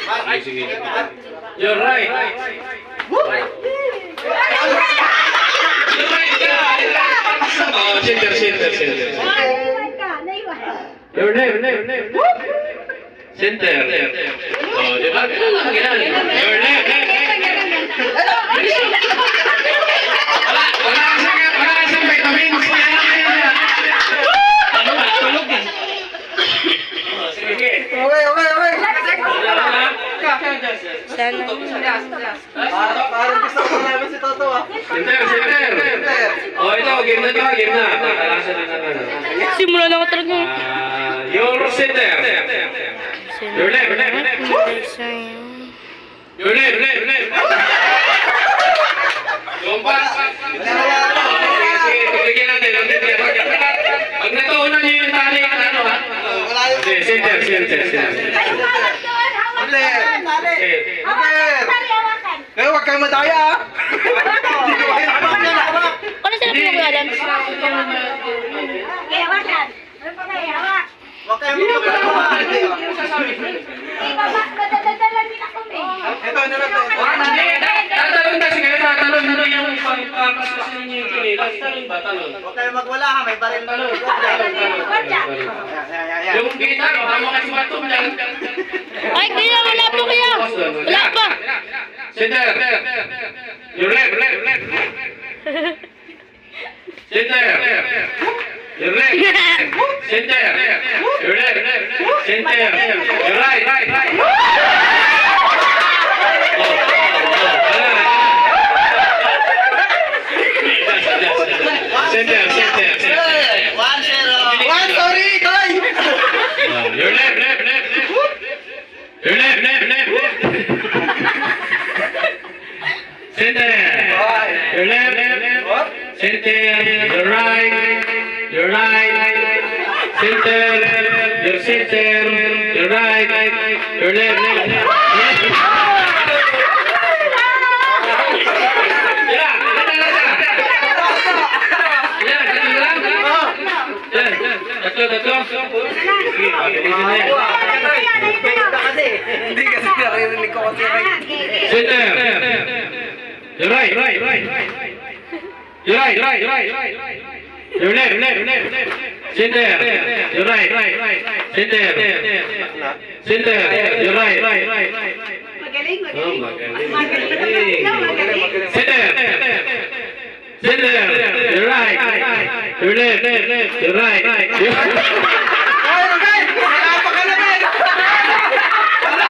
Sige. You're right. Oh, center. Your name. Center. Oh, di ba? Your name. Wala kasang vitamins. Tulog eh. Sige. Okay. Parang gusto ko namin si Toto ah. Center. Oh, ito, game na. Talasan na natin. Simula na ako talaga. Your center. Your name. Your name. Gumpa. Sige, tubigyan natin. Pag natuunan niyo yung tali, ano ha? Sige, center. Eh, huwag kayong madaya ah. Ano sila pinagalan? Huwag kayong madaya. Ito, ano na ito? Tatalon kasi kayo, tatalon na yung pangkakasin niyo yung kinilas. Talon ba? Talon. Huwag kayong magwala ha, may baril na loob. Yung kita, ang mga sumatong dyan. Ay, kaya wala pa kaya. Wala pa. Center. Your left. Center. Your left. Center. Your left. Center. Your right. Center. 1-0. Sorry, Koy! Your left. Your left. Center. Your left. Center. Your right. Center. Your center. Your right. Your left. Hindi kasi naririnig ko kasi Center. You're right. You're right. You're left. Center. You're right. Center. You're right. Magaling. Center. You're right. You're left. You're right.